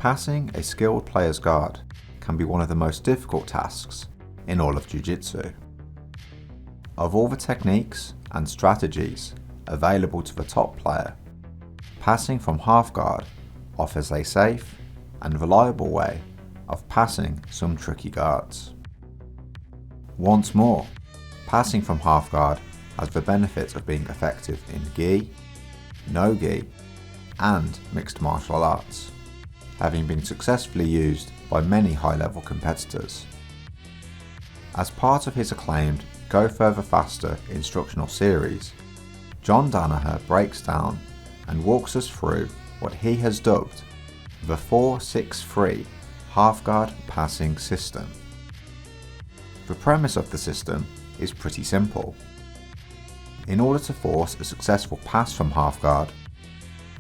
Passing a skilled player's guard can be one of the most difficult tasks in all of Jiu-Jitsu. Of all the techniques and strategies available to the top player, passing from half guard offers a safe and reliable way of passing some tricky guards. Once more, passing from half guard has the benefit of being effective in gi, no gi, and mixed martial arts, having been successfully used by many high-level competitors. As part of his acclaimed Go Further Faster instructional series, John Danaher breaks down and walks us through what he has dubbed the 4-6-3 half guard passing system. The premise of the system is pretty simple. In order to force a successful pass from half guard,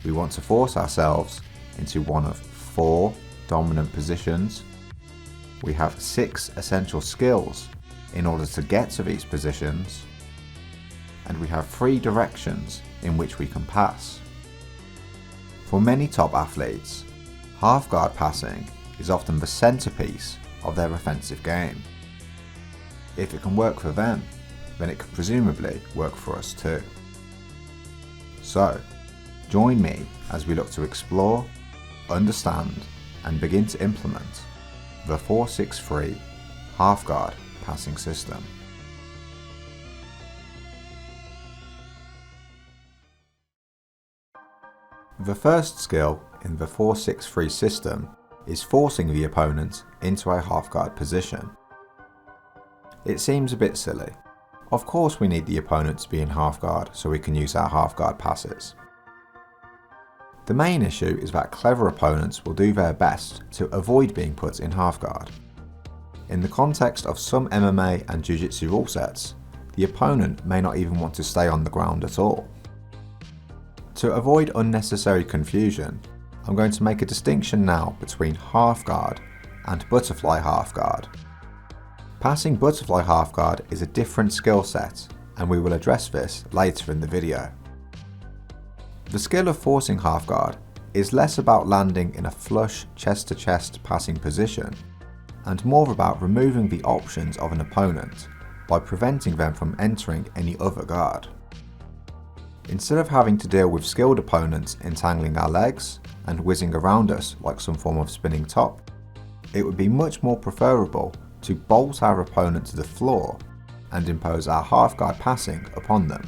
we want to force ourselves into one of 4 dominant positions. We have 6 essential skills in order to get to these positions, and we have 3 directions in which we can pass. For many top athletes, half guard passing is often the centerpiece of their offensive game. If it can work for them, then it can presumably work for us too. So, join me as we look to explore, understand, and begin to implement the 4-6-3 half guard passing system. The first skill in the 4-6-3 system is forcing the opponent into a half guard position. It seems a bit silly. Of course we need the opponent to be in half guard so we can use our half guard passes. The main issue is that clever opponents will do their best to avoid being put in half guard. In the context of some MMA and Jiu-Jitsu rule sets, the opponent may not even want to stay on the ground at all. To avoid unnecessary confusion, I'm going to make a distinction now between half guard and butterfly half guard. Passing butterfly half guard is a different skill set, and we will address this later in the video. The skill of forcing half guard is less about landing in a flush chest-to-chest passing position, and more about removing the options of an opponent by preventing them from entering any other guard. Instead of having to deal with skilled opponents entangling our legs and whizzing around us like some form of spinning top, it would be much more preferable to bolt our opponent to the floor and impose our half guard passing upon them.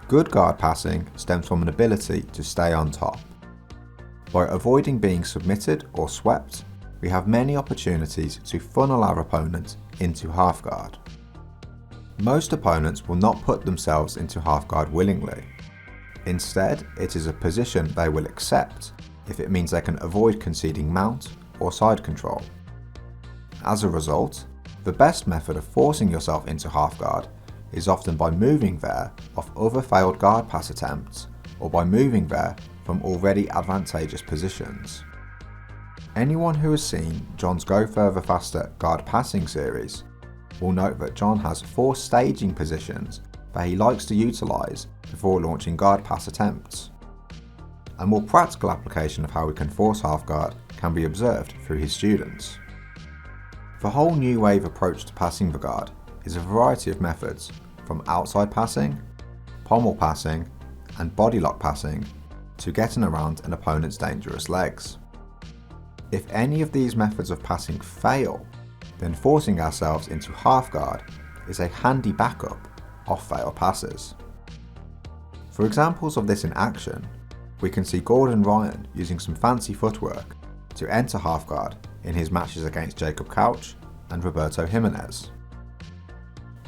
Good guard passing stems from an ability to stay on top. By avoiding being submitted or swept, we have many opportunities to funnel our opponent into half guard. Most opponents will not put themselves into half guard willingly. Instead, it is a position they will accept if it means they can avoid conceding mount or side control. As a result, the best method of forcing yourself into half guard is often by moving there off other failed guard pass attempts, or by moving there from already advantageous positions. Anyone who has seen John's Go Further Faster guard passing series will note that John has 4 staging positions that he likes to utilise before launching guard pass attempts. A more practical application of how we can force half guard can be observed through his students. The whole new wave approach to passing the guard is a variety of methods, from outside passing, pommel passing, and body lock passing, to getting around an opponent's dangerous legs. If any of these methods of passing fail, then forcing ourselves into half guard is a handy backup of failed passes. For examples of this in action, we can see Gordon Ryan using some fancy footwork to enter half guard in his matches against Jacob Couch and Roberto Jimenez.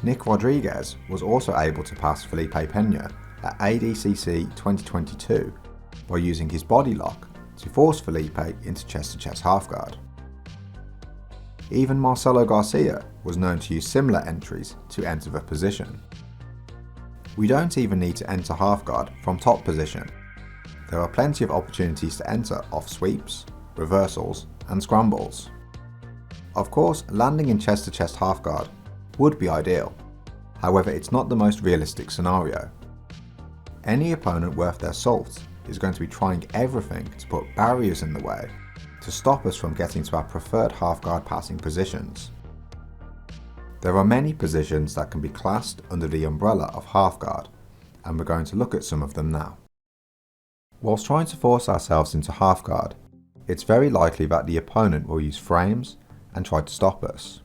Nick Rodriguez was also able to pass Felipe Pena at ADCC 2022 by using his body lock to force Felipe into chest-to-chest half guard. Even Marcelo Garcia was known to use similar entries to enter the position. We don't even need to enter half guard from top position. There are plenty of opportunities to enter off sweeps, reversals, and scrambles. Of course, landing in chest-to-chest half guard would be ideal. However, it's not the most realistic scenario. Any opponent worth their salt is going to be trying everything to put barriers in the way to stop us from getting to our preferred half guard passing positions. There are many positions that can be classed under the umbrella of half guard, and we're going to look at some of them now. Whilst trying to force ourselves into half guard, it's very likely that the opponent will use frames and try to stop us.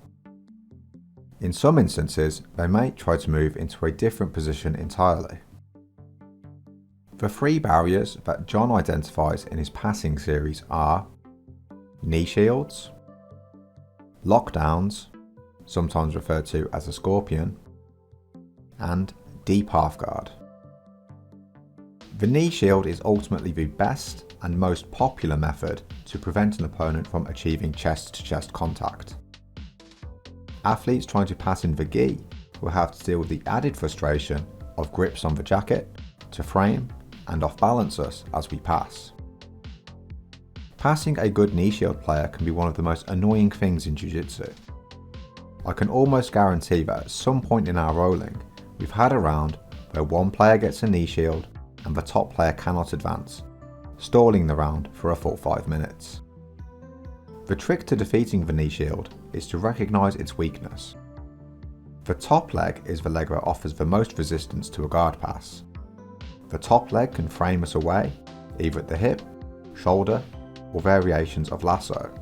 In some instances, they may try to move into a different position entirely. The three barriers that John identifies in his passing series are knee shields, lockdowns, sometimes referred to as a scorpion, and deep half guard. The knee shield is ultimately the best and most popular method to prevent an opponent from achieving chest-to-chest contact. Athletes trying to pass in the gi will have to deal with the added frustration of grips on the jacket, to frame and off-balance us as we pass. Passing a good knee shield player can be one of the most annoying things in Jiu-Jitsu. I can almost guarantee that at some point in our rolling, we've had a round where one player gets a knee shield and the top player cannot advance, stalling the round for a full 5 minutes. The trick to defeating the knee shield is to recognise its weakness. The top leg is the leg that offers the most resistance to a guard pass. The top leg can frame us away, either at the hip, shoulder, or variations of lasso.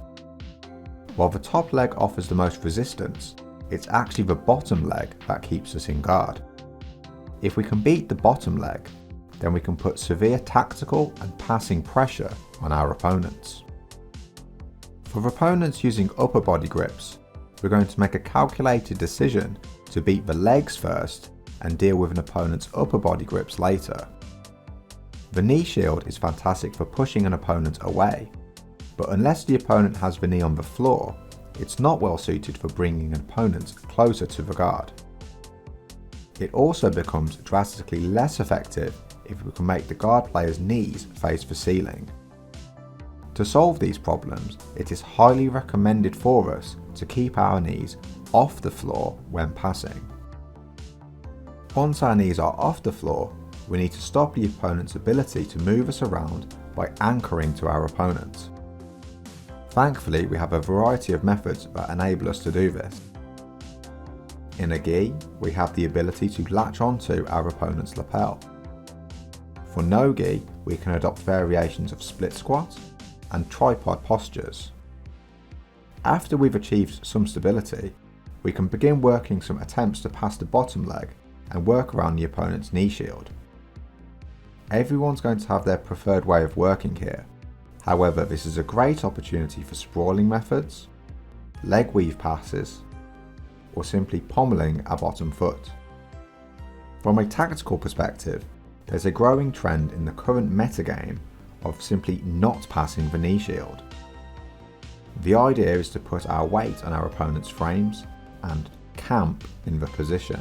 While the top leg offers the most resistance, it's actually the bottom leg that keeps us in guard. If we can beat the bottom leg, then we can put severe tactical and passing pressure on our opponents. For opponents using upper body grips, we're going to make a calculated decision to beat the legs first and deal with an opponent's upper body grips later. The knee shield is fantastic for pushing an opponent away, but unless the opponent has the knee on the floor, it's not well suited for bringing an opponent closer to the guard. It also becomes drastically less effective if we can make the guard player's knees face the ceiling. To solve these problems, it is highly recommended for us to keep our knees off the floor when passing. Once our knees are off the floor, we need to stop the opponent's ability to move us around by anchoring to our opponent. Thankfully, we have a variety of methods that enable us to do this. In a gi, we have the ability to latch onto our opponent's lapel. For no gi, we can adopt variations of split squat and tripod postures. After we've achieved some stability, we can begin working some attempts to pass the bottom leg and work around the opponent's knee shield. Everyone's going to have their preferred way of working here. However, this is a great opportunity for sprawling methods, leg weave passes, or simply pommeling our bottom foot. From a tactical perspective, there's a growing trend in the current metagame of simply not passing the knee shield. The idea is to put our weight on our opponent's frames and camp in the position.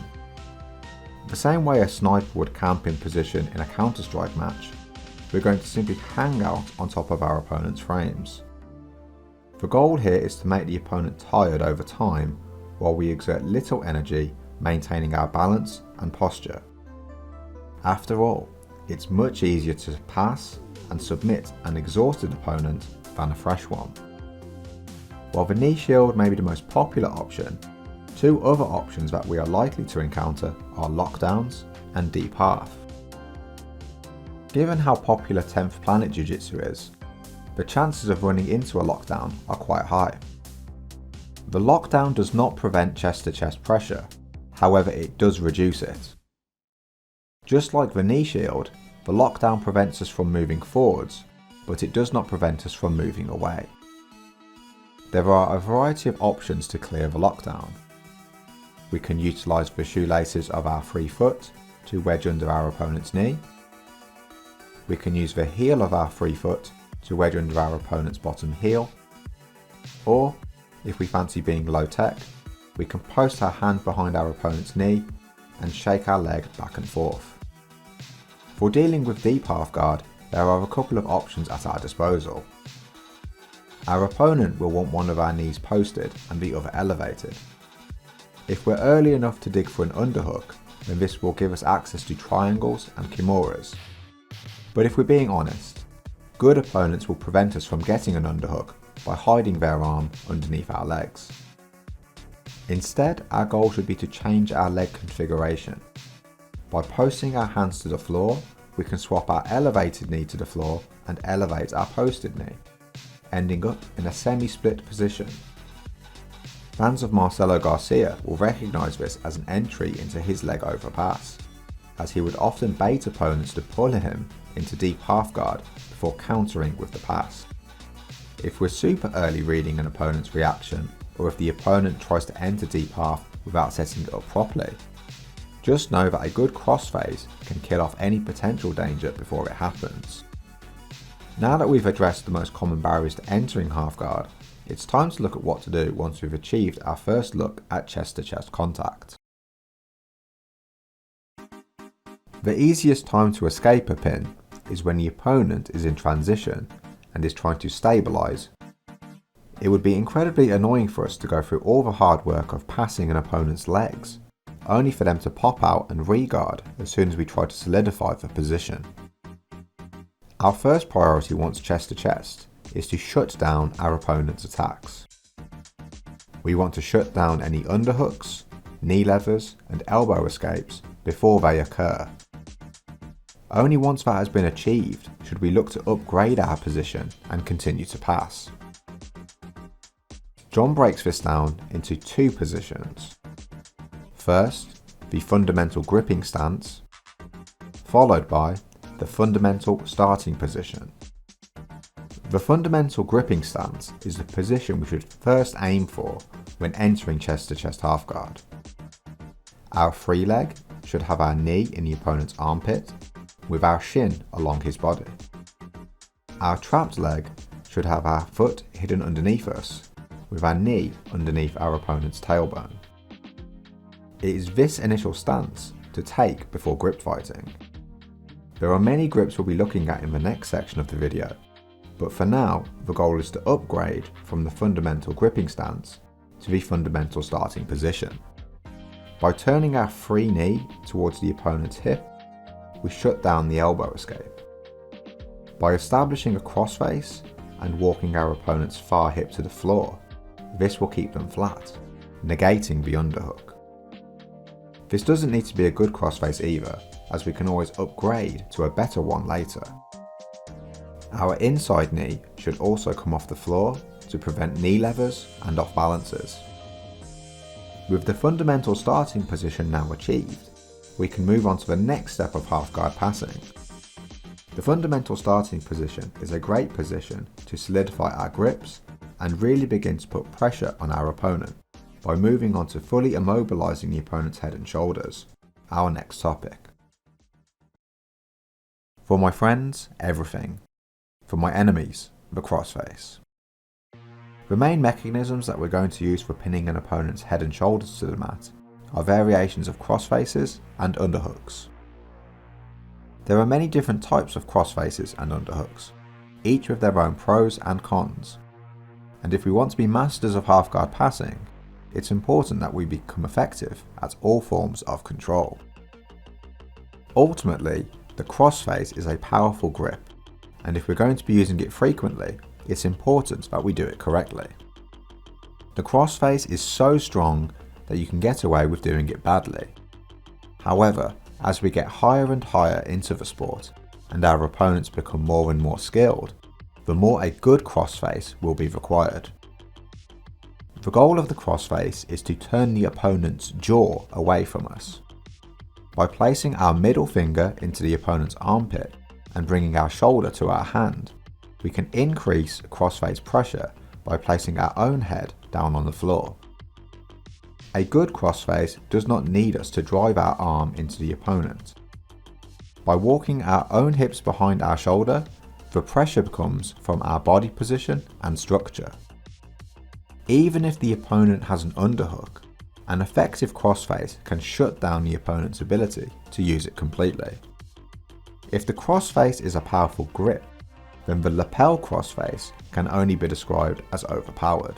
The same way a sniper would camp in position in a Counter-Strike match, we're going to simply hang out on top of our opponent's frames. The goal here is to make the opponent tired over time while we exert little energy maintaining our balance and posture. After all, it's much easier to pass and submit an exhausted opponent than a fresh one. While the knee shield may be the most popular option, two other options that we are likely to encounter are lockdowns and deep half. Given how popular 10th Planet Jiu-Jitsu is, the chances of running into a lockdown are quite high. The lockdown does not prevent chest-to-chest pressure, however it does reduce it. Just like the knee shield, the lockdown prevents us from moving forwards, but it does not prevent us from moving away. There are a variety of options to clear the lockdown. We can utilise the shoelaces of our free foot to wedge under our opponent's knee. We can use the heel of our free foot to wedge under our opponent's bottom heel. Or, if we fancy being low tech, we can post our hand behind our opponent's knee and shake our leg back and forth. For dealing with deep half guard, there are a couple of options at our disposal. Our opponent will want one of our knees posted and the other elevated. If we're early enough to dig for an underhook, then this will give us access to triangles and kimuras. But if we're being honest, good opponents will prevent us from getting an underhook by hiding their arm underneath our legs. Instead, our goal should be to change our leg configuration. By posting our hands to the floor, we can swap our elevated knee to the floor and elevate our posted knee, ending up in a semi-split position. Fans of Marcelo Garcia will recognise this as an entry into his leg over pass, as he would often bait opponents to pull him into deep half guard before countering with the pass. If we're super early reading an opponent's reaction, or if the opponent tries to enter deep half without setting it up properly, just know that a good crossface can kill off any potential danger before it happens. Now that we've addressed the most common barriers to entering half guard, it's time to look at what to do once we've achieved our first look at chest-to-chest contact. The easiest time to escape a pin is when the opponent is in transition and is trying to stabilise. It would be incredibly annoying for us to go through all the hard work of passing an opponent's legs, only for them to pop out and re-guard as soon as we try to solidify the position. Our first priority once chest to chest is to shut down our opponent's attacks. We want to shut down any underhooks, knee levers and elbow escapes before they occur. Only once that has been achieved should we look to upgrade our position and continue to pass. John breaks this down into two positions. First, the fundamental gripping stance, followed by the fundamental starting position. The fundamental gripping stance is the position we should first aim for when entering chest-to-chest half guard. Our free leg should have our knee in the opponent's armpit, with our shin along his body. Our trapped leg should have our foot hidden underneath us, with our knee underneath our opponent's tailbone. It is this initial stance to take before grip fighting. There are many grips we'll be looking at in the next section of the video, but for now the goal is to upgrade from the fundamental gripping stance to the fundamental starting position. By turning our free knee towards the opponent's hip, we shut down the elbow escape. By establishing a crossface and walking our opponent's far hip to the floor, this will keep them flat, negating the underhook. This doesn't need to be a good crossface either, as we can always upgrade to a better one later. Our inside knee should also come off the floor to prevent knee levers and off balances. With the fundamental starting position now achieved, we can move on to the next step of half guard passing. The fundamental starting position is a great position to solidify our grips and really begin to put pressure on our opponent by moving on to fully immobilizing the opponent's head and shoulders, our next topic. For my friends, everything. For my enemies, the crossface. The main mechanisms that we're going to use for pinning an opponent's head and shoulders to the mat are variations of crossfaces and underhooks. There are many different types of crossfaces and underhooks, each with their own pros and cons. And if we want to be masters of half guard passing, it's important that we become effective at all forms of control. Ultimately, the crossface is a powerful grip, and if we're going to be using it frequently, it's important that we do it correctly. The crossface is so strong that you can get away with doing it badly. However, as we get higher and higher into the sport, and our opponents become more and more skilled, the more a good crossface will be required. The goal of the crossface is to turn the opponent's jaw away from us. By placing our middle finger into the opponent's armpit and bringing our shoulder to our hand, we can increase crossface pressure by placing our own head down on the floor. A good crossface does not need us to drive our arm into the opponent. By walking our own hips behind our shoulder, the pressure comes from our body position and structure. Even if the opponent has an underhook, an effective crossface can shut down the opponent's ability to use it completely. If the crossface is a powerful grip, then the lapel crossface can only be described as overpowered.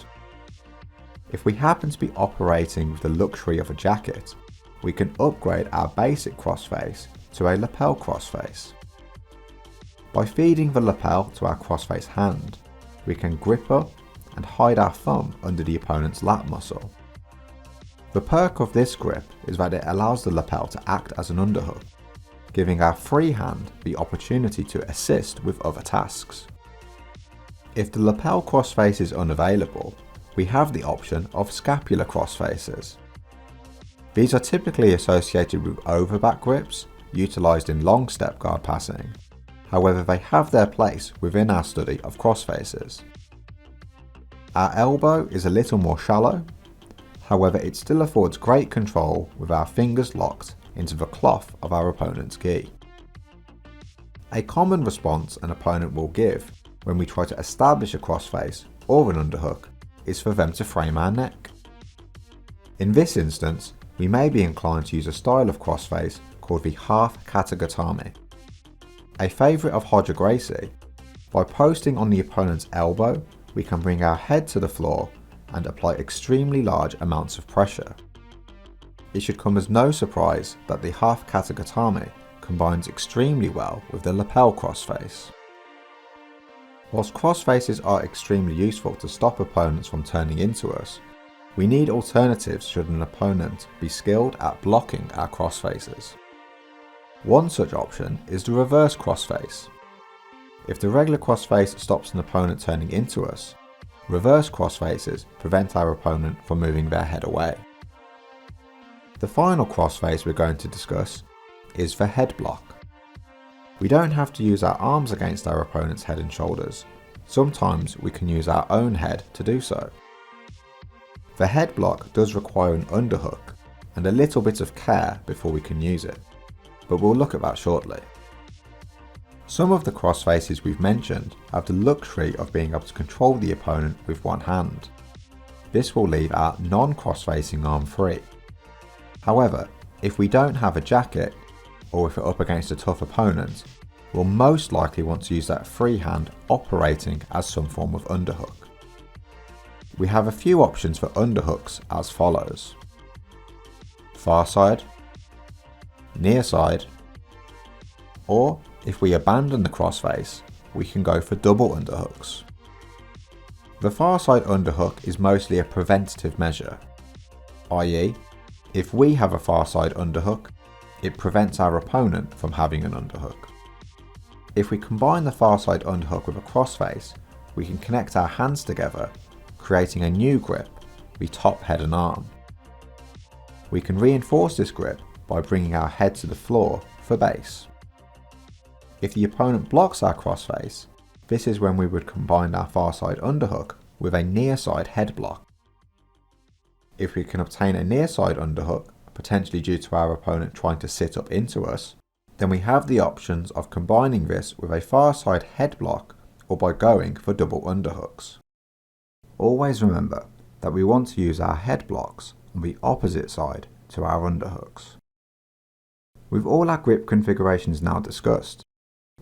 If we happen to be operating with the luxury of a jacket, we can upgrade our basic crossface to a lapel crossface. By feeding the lapel to our crossface hand, we can grip up and hide our thumb under the opponent's lat muscle. The perk of this grip is that it allows the lapel to act as an underhook, giving our free hand the opportunity to assist with other tasks. If the lapel crossface is unavailable, we have the option of scapular crossfaces. These are typically associated with overback grips, utilised in long step guard passing. However, they have their place within our study of crossfaces. Our elbow is a little more shallow, however it still affords great control with our fingers locked into the cloth of our opponent's gi. A common response an opponent will give when we try to establish a crossface or an underhook is for them to frame our neck. In this instance, we may be inclined to use a style of crossface called the half katagatame. A favourite of Roger Gracie, by posting on the opponent's elbow, we can bring our head to the floor and apply extremely large amounts of pressure. It should come as no surprise that the half katagatame combines extremely well with the lapel crossface. Whilst crossfaces are extremely useful to stop opponents from turning into us, we need alternatives should an opponent be skilled at blocking our crossfaces. One such option is the reverse crossface. If the regular crossface stops an opponent turning into us, reverse crossfaces prevent our opponent from moving their head away. The final crossface we're going to discuss is the head block. We don't have to use our arms against our opponent's head and shoulders. Sometimes we can use our own head to do so. The head block does require an underhook and a little bit of care before we can use it, but we'll look at that shortly. Some of the crossfaces we've mentioned have the luxury of being able to control the opponent with one hand. This will leave our non-cross-facing arm free. However, if we don't have a jacket, or if we're up against a tough opponent, we'll most likely want to use that free hand operating as some form of underhook. We have a few options for underhooks as follows: far side, near side, or if we abandon the crossface, we can go for double underhooks. The far side underhook is mostly a preventative measure, i.e., if we have a far side underhook, it prevents our opponent from having an underhook. If we combine the far side underhook with a crossface, we can connect our hands together, creating a new grip, the top, head and arm. We can reinforce this grip by bringing our head to the floor for base. If the opponent blocks our crossface, this is when we would combine our far side underhook with a near side head block. If we can obtain a near side underhook, potentially due to our opponent trying to sit up into us, then we have the options of combining this with a far side head block or by going for double underhooks. Always remember that we want to use our head blocks on the opposite side to our underhooks. With all our grip configurations now discussed,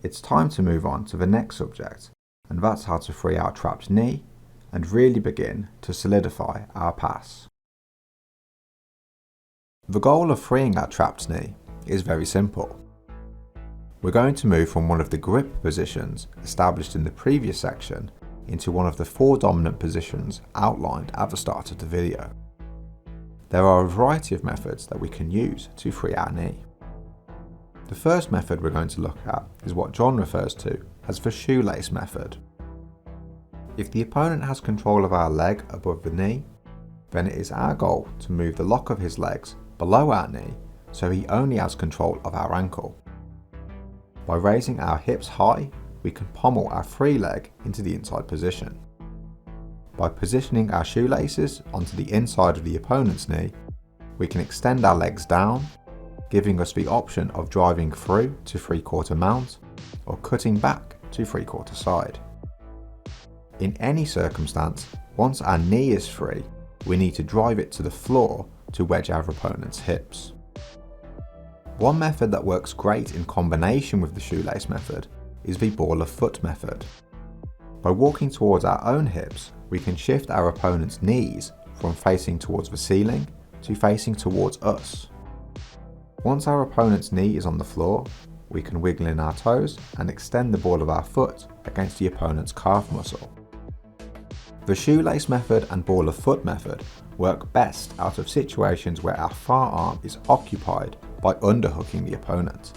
it's time to move on to the next subject, and that's how to free our trapped knee and really begin to solidify our pass. The goal of freeing our trapped knee is very simple. We're going to move from one of the grip positions established in the previous section into one of the 4 dominant positions outlined at the start of the video. There are a variety of methods that we can use to free our knee. The first method we're going to look at is what John refers to as the shoelace method. If the opponent has control of our leg above the knee, then it is our goal to move the lock of his legs below our knee so he only has control of our ankle. By raising our hips high, we can pommel our free leg into the inside position. By positioning our shoelaces onto the inside of the opponent's knee, we can extend our legs down, giving us the option of driving through to 3/4 mount or cutting back to 3/4 side. In any circumstance, once our knee is free, we need to drive it to the floor to wedge our opponent's hips. One method that works great in combination with the shoelace method is the ball of foot method. By walking towards our own hips, we can shift our opponent's knees from facing towards the ceiling to facing towards us. Once our opponent's knee is on the floor, we can wiggle in our toes and extend the ball of our foot against the opponent's calf muscle. The shoelace method and ball of foot method work best out of situations where our far arm is occupied by underhooking the opponent.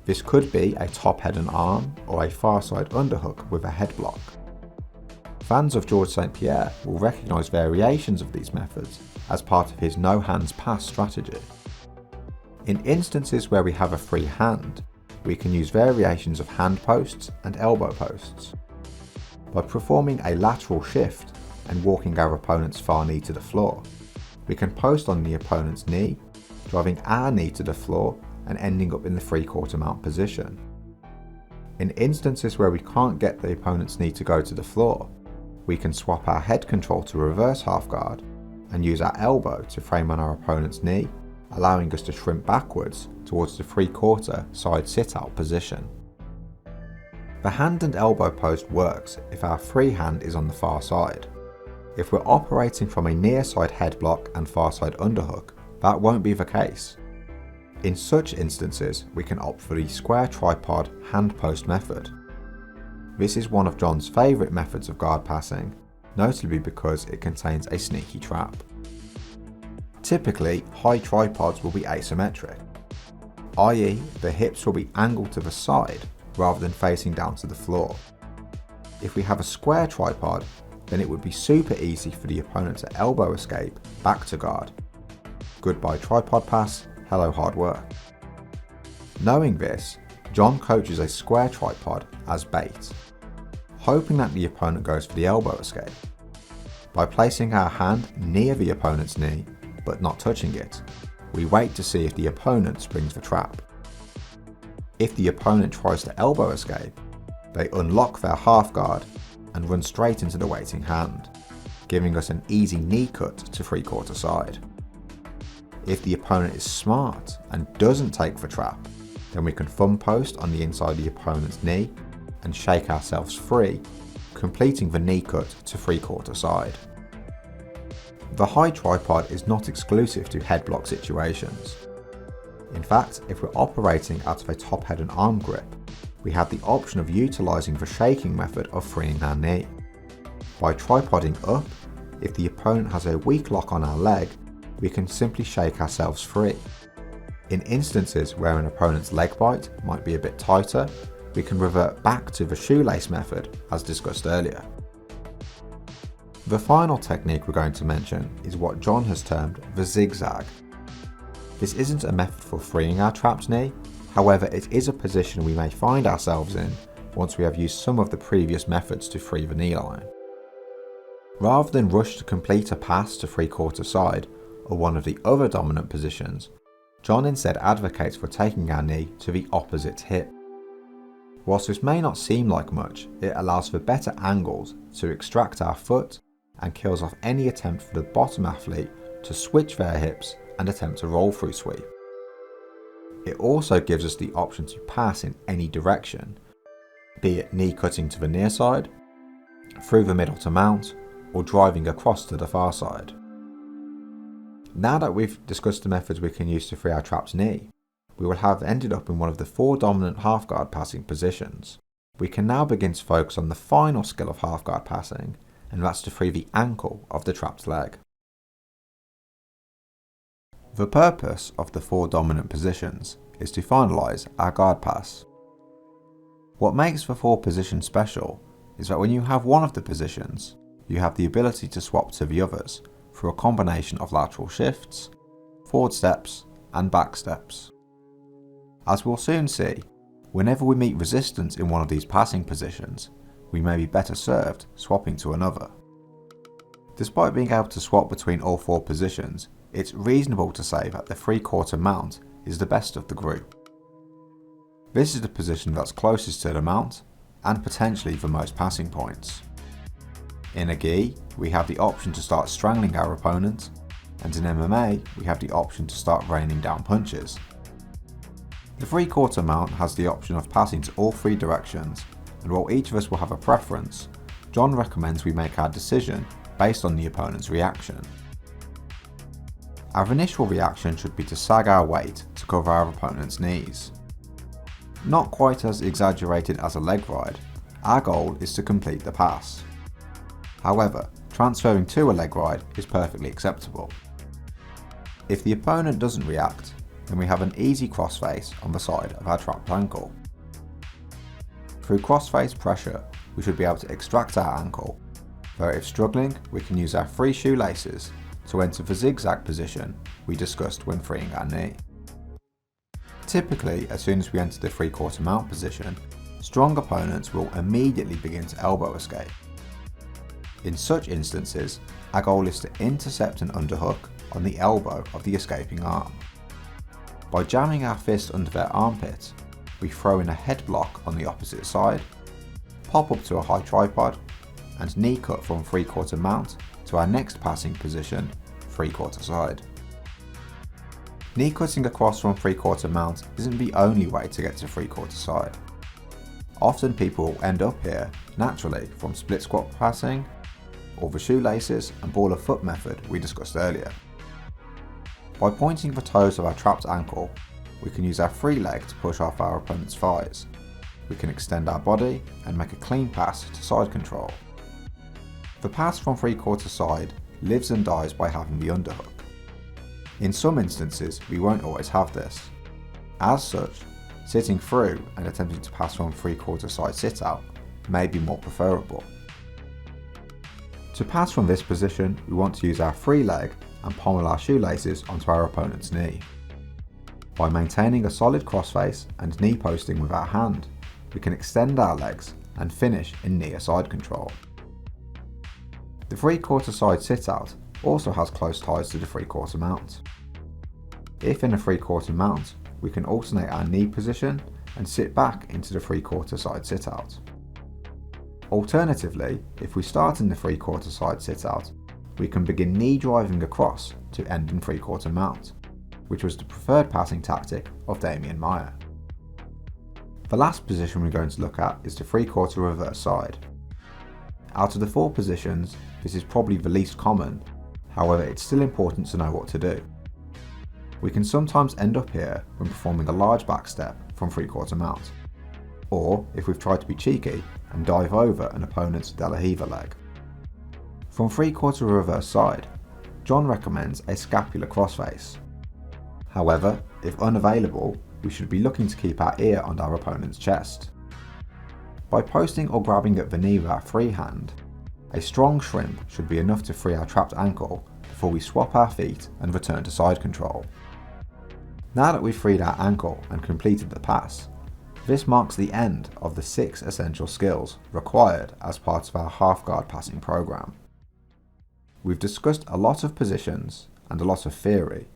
This could be a top head and arm or a far side underhook with a head block. Fans of Georges St. Pierre will recognise variations of these methods as part of his no hands pass strategy. In instances where we have a free hand, we can use variations of hand posts and elbow posts. By performing a lateral shift and walking our opponent's far knee to the floor, we can post on the opponent's knee, driving our knee to the floor and ending up in the 3/4 mount position. In instances where we can't get the opponent's knee to go to the floor, we can swap our head control to reverse half guard and use our elbow to frame on our opponent's knee, allowing us to shrimp backwards towards the 3/4 side sit-out position. The hand and elbow post works if our free hand is on the far side. If we're operating from a near side head block and far side underhook, that won't be the case. In such instances, we can opt for the square tripod hand post method. This is one of John's favourite methods of guard passing, notably because it contains a sneaky trap. Typically, high tripods will be asymmetric, i.e. the hips will be angled to the side rather than facing down to the floor. If we have a square tripod, then it would be super easy for the opponent to elbow escape back to guard. Goodbye tripod pass, hello hard work. Knowing this, John coaches a square tripod as bait, hoping that the opponent goes for the elbow escape. By placing our hand near the opponent's knee, but not touching it, we wait to see if the opponent springs the trap. If the opponent tries to elbow escape, they unlock their half guard and run straight into the waiting hand, giving us an easy knee cut to 3/4 side. If the opponent is smart and doesn't take the trap, then we can thumb post on the inside of the opponent's knee and shake ourselves free, completing the knee cut to 3/4 side. The high tripod is not exclusive to head block situations. In fact, if we're operating out of a top head and arm grip, we have the option of utilising the shaking method of freeing our knee. By tripoding up, if the opponent has a weak lock on our leg, we can simply shake ourselves free. In instances where an opponent's leg bite might be a bit tighter, we can revert back to the shoelace method as discussed earlier. The final technique we're going to mention is what John has termed the zigzag. This isn't a method for freeing our trapped knee, however it is a position we may find ourselves in once we have used some of the previous methods to free the knee line. Rather than rush to complete a pass to 3/4 side or one of the other dominant positions, John instead advocates for taking our knee to the opposite hip. Whilst this may not seem like much, it allows for better angles to extract our foot and kills off any attempt for the bottom athlete to switch their hips and attempt a roll through sweep. It also gives us the option to pass in any direction, be it knee cutting to the near side, through the middle to mount, or driving across to the far side. Now that we've discussed the methods we can use to free our trapped knee, we will have ended up in one of the 4 dominant half guard passing positions. We can now begin to focus on the final skill of half guard passing, and that's to free the ankle of the trapped leg. The purpose of the 4 dominant positions is to finalise our guard pass. What makes the 4 positions special is that when you have one of the positions, you have the ability to swap to the others through a combination of lateral shifts, forward steps and back steps. As we'll soon see, whenever we meet resistance in one of these passing positions, we may be better served swapping to another. Despite being able to swap between all 4 positions, it's reasonable to say that the 3/4 mount is the best of the group. This is the position that's closest to the mount and potentially the most passing points. In a gi, we have the option to start strangling our opponent, and in MMA, we have the option to start raining down punches. The 3/4 mount has the option of passing to all 3 directions, and while each of us will have a preference, John recommends we make our decision based on the opponent's reaction. Our initial reaction should be to sag our weight to cover our opponent's knees. Not quite as exaggerated as a leg ride, our goal is to complete the pass. However, transferring to a leg ride is perfectly acceptable. If the opponent doesn't react, then we have an easy crossface on the side of our trapped ankle. Through crossface pressure, we should be able to extract our ankle, though if struggling, we can use our free shoelaces to enter the zigzag position we discussed when freeing our knee. Typically, as soon as we enter the 3/4 mount position, strong opponents will immediately begin to elbow escape. In such instances, our goal is to intercept an underhook on the elbow of the escaping arm. By jamming our fist under their armpit, we throw in a head block on the opposite side, pop up to a high tripod, and knee cut from 3/4 mount to our next passing position, 3/4 side. Knee cutting across from 3/4 mount isn't the only way to get to 3/4 side. Often people will end up here naturally from split squat passing, or the shoelaces and ball of foot method we discussed earlier. By pointing the toes of our trapped ankle, we can use our free leg to push off our opponent's thighs. We can extend our body and make a clean pass to side control. The pass from 3/4 side lives and dies by having the underhook. In some instances, we won't always have this. As such, sitting through and attempting to pass from 3/4 side sit out may be more preferable. To pass from this position, we want to use our free leg and pommel our shoelaces onto our opponent's knee. By maintaining a solid crossface and knee posting with our hand, we can extend our legs and finish in near side control. The 3/4 side sit out also has close ties to the 3/4 mount. If in a 3/4 mount, we can alternate our knee position and sit back into the 3/4 side sit out. Alternatively, if we start in the 3/4 side sit out, we can begin knee driving across to end in 3/4 mount, which was the preferred passing tactic of Damian Maia. The last position we're going to look at is the 3/4 reverse side. Out of the 4 positions, this is probably the least common, however it's still important to know what to do. We can sometimes end up here when performing a large back step from 3/4 mount, or if we've tried to be cheeky and dive over an opponent's De La Riva leg. From 3/4 reverse side, John recommends a scapular crossface. However, if unavailable, we should be looking to keep our ear on our opponent's chest. By posting or grabbing at the knee with our free hand, a strong shrimp should be enough to free our trapped ankle before we swap our feet and return to side control. Now that we've freed our ankle and completed the pass, this marks the end of the 6 essential skills required as part of our half guard passing program. We've discussed a lot of positions and a lot of theory,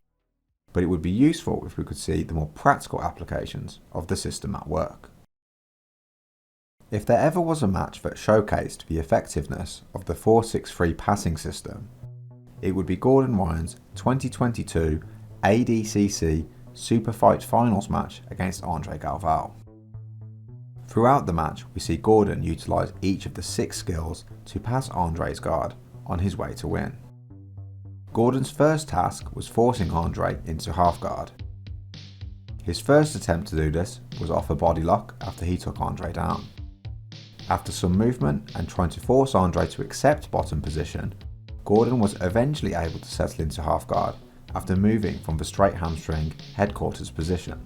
but it would be useful if we could see the more practical applications of the system at work. If there ever was a match that showcased the effectiveness of the 4-6-3 passing system, it would be Gordon Ryan's 2022 ADCC Super Fight Finals match against Andre Galvao. Throughout the match, we see Gordon utilise each of the 6 skills to pass Andre's guard on his way to win. Gordon's first task was forcing Andre into half guard. His first attempt to do this was off a body lock after he took Andre down. After some movement and trying to force Andre to accept bottom position, Gordon was eventually able to settle into half guard after moving from the straight hamstring headquarters position.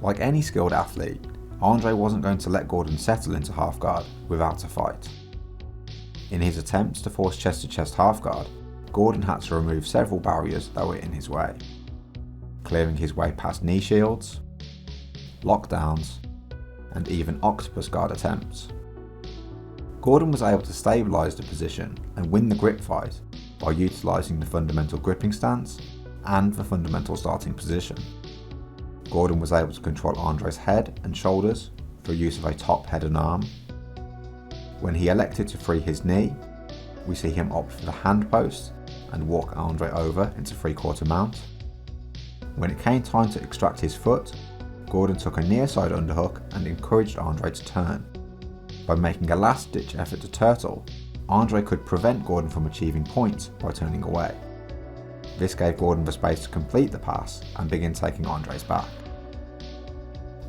Like any skilled athlete, Andre wasn't going to let Gordon settle into half guard without a fight. In his attempts to force chest to chest half guard, Gordon had to remove several barriers that were in his way, clearing his way past knee shields, lockdowns, and even octopus guard attempts. Gordon was able to stabilise the position and win the grip fight by utilising the fundamental gripping stance and the fundamental starting position. Gordon was able to control Andre's head and shoulders through use of a top head and arm. When he elected to free his knee, we see him opt for the hand post and walk Andre over into 3/4 mount. When it came time to extract his foot, Gordon took a near side underhook and encouraged Andre to turn. By making a last ditch effort to turtle, Andre could prevent Gordon from achieving points by turning away. This gave Gordon the space to complete the pass and begin taking Andre's back.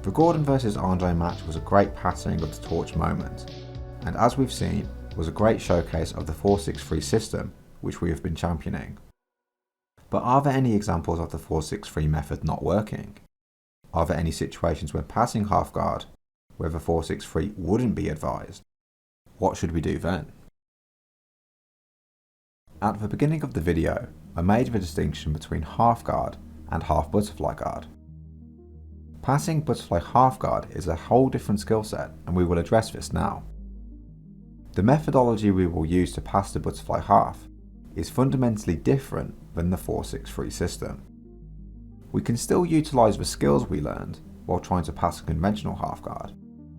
The Gordon vs Andre match was a great passing of the torch moment, and as we've seen, was a great showcase of the 4-6-3 system which we have been championing. But are there any examples of the 4-6-3 method not working? Are there any situations when passing half guard where the 4-6-3 wouldn't be advised? What should we do then? At the beginning of the video, I made the distinction between half guard and half butterfly guard. Passing butterfly half guard is a whole different skill set, and we will address this now. The methodology we will use to pass the butterfly half is fundamentally different than the 4-6-3 system. We can still utilise the skills we learned while trying to pass a conventional half guard,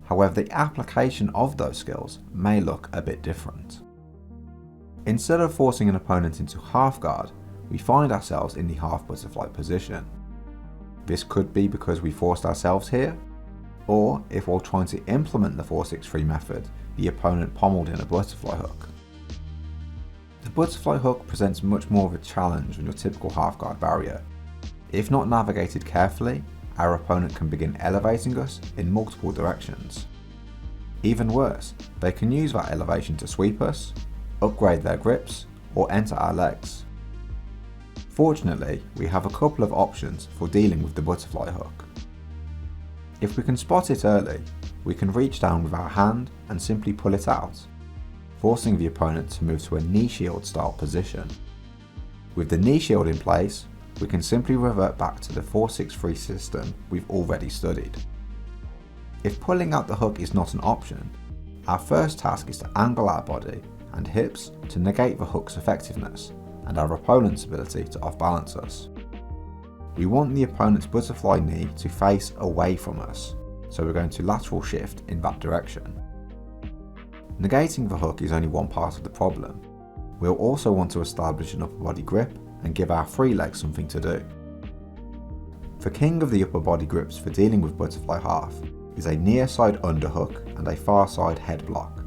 however the application of those skills may look a bit different. Instead of forcing an opponent into half guard, we find ourselves in the half butterfly position. This could be because we forced ourselves here, or if while trying to implement the 4-6-3 method, the opponent pommeled in a butterfly hook. The butterfly hook presents much more of a challenge than your typical half guard barrier. If not navigated carefully, our opponent can begin elevating us in multiple directions. Even worse, they can use that elevation to sweep us, upgrade their grips, or enter our legs. Fortunately, we have a couple of options for dealing with the butterfly hook. If we can spot it early, we can reach down with our hand and simply pull it out, forcing the opponent to move to a knee shield style position. With the knee shield in place, we can simply revert back to the 4-6-3 system we've already studied. If pulling out the hook is not an option, our first task is to angle our body and hips to negate the hook's effectiveness and our opponent's ability to off-balance us. We want the opponent's butterfly knee to face away from us, so we're going to lateral shift in that direction. Negating the hook is only one part of the problem. We'll also want to establish an upper body grip and give our free leg something to do. The king of the upper body grips for dealing with butterfly half is a near side underhook and a far side head block.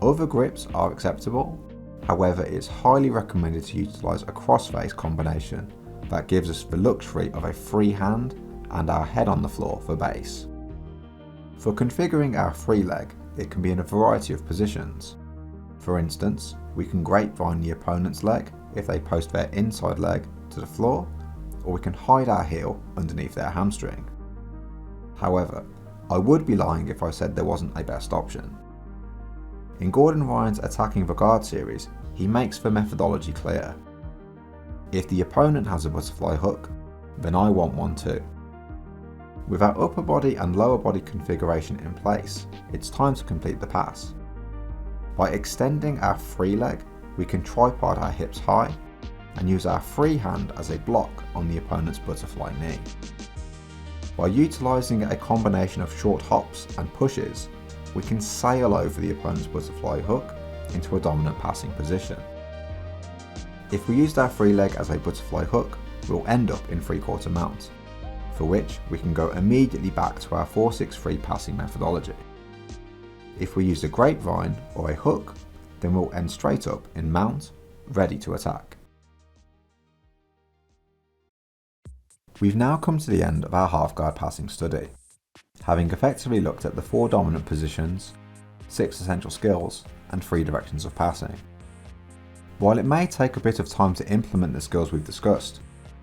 Other grips are acceptable, however it is highly recommended to utilise a crossface combination that gives us the luxury of a free hand and our head on the floor for base. For configuring our free leg, it can be in a variety of positions. For instance, we can grapevine the opponent's leg if they post their inside leg to the floor, or we can hide our heel underneath their hamstring. However, I would be lying if I said there wasn't a best option. In Gordon Ryan's Attacking the Guard series, he makes the methodology clear. If the opponent has a butterfly hook, then I want one too. With our upper body and lower body configuration in place, it's time to complete the pass. By extending our free leg, we can tripod our hips high and use our free hand as a block on the opponent's butterfly knee. By utilising a combination of short hops and pushes, we can sail over the opponent's butterfly hook into a dominant passing position. If we used our free leg as a butterfly hook, we'll end up in 3/4 mount, for which we can go immediately back to our 4-6-3 passing methodology. If we use a grapevine or a hook, then we'll end straight up in mount, ready to attack. We've now come to the end of our half guard passing study, having effectively looked at the 4 dominant positions, 6 essential skills, and 3 directions of passing. While it may take a bit of time to implement the skills we've discussed,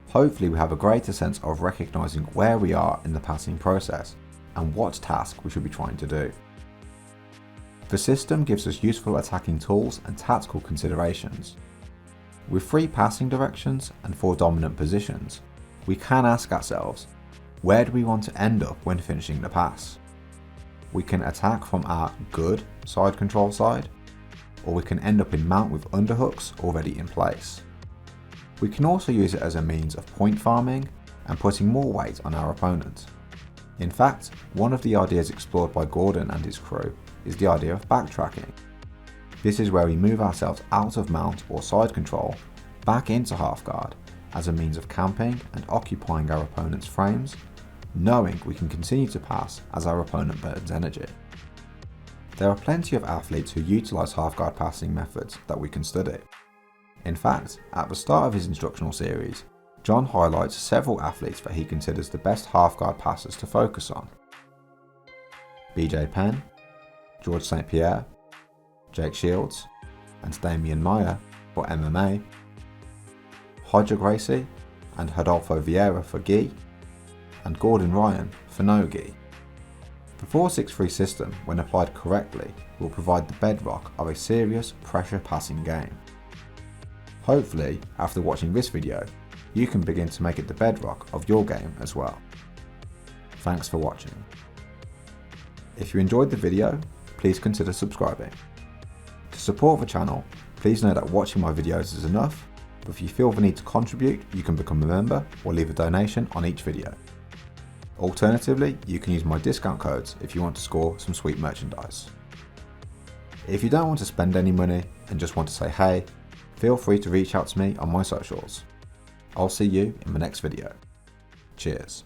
hopefully we have a greater sense of recognising where we are in the passing process and what task we should be trying to do. The system gives us useful attacking tools and tactical considerations. With 3 passing directions and 4 dominant positions, we can ask ourselves, where do we want to end up when finishing the pass? We can attack from our good side control side, or we can end up in mount with underhooks already in place. We can also use it as a means of point farming and putting more weight on our opponent. In fact, one of the ideas explored by Gordon and his crew is the idea of backtracking. This is where we move ourselves out of mount or side control back into half guard as a means of camping and occupying our opponent's frames, knowing we can continue to pass as our opponent burns energy. There are plenty of athletes who utilise half guard passing methods that we can study. In fact, at the start of his instructional series, John highlights several athletes that he considers the best half guard passers to focus on. BJ Penn, George St. Pierre, Jake Shields and Damian Maia for MMA, Roger Gracie and Rodolfo Vieira for gi, and Gordon Ryan for no gi. The 4-6-3 system, when applied correctly, will provide the bedrock of a serious pressure passing game. Hopefully, after watching this video, you can begin to make it the bedrock of your game as well. Thanks for watching. If you enjoyed the video, please consider subscribing. To support the channel, please know that watching my videos is enough, but if you feel the need to contribute, you can become a member or leave a donation on each video. Alternatively, you can use my discount codes if you want to score some sweet merchandise. If you don't want to spend any money and just want to say hey, feel free to reach out to me on my socials. I'll see you in the next video. Cheers.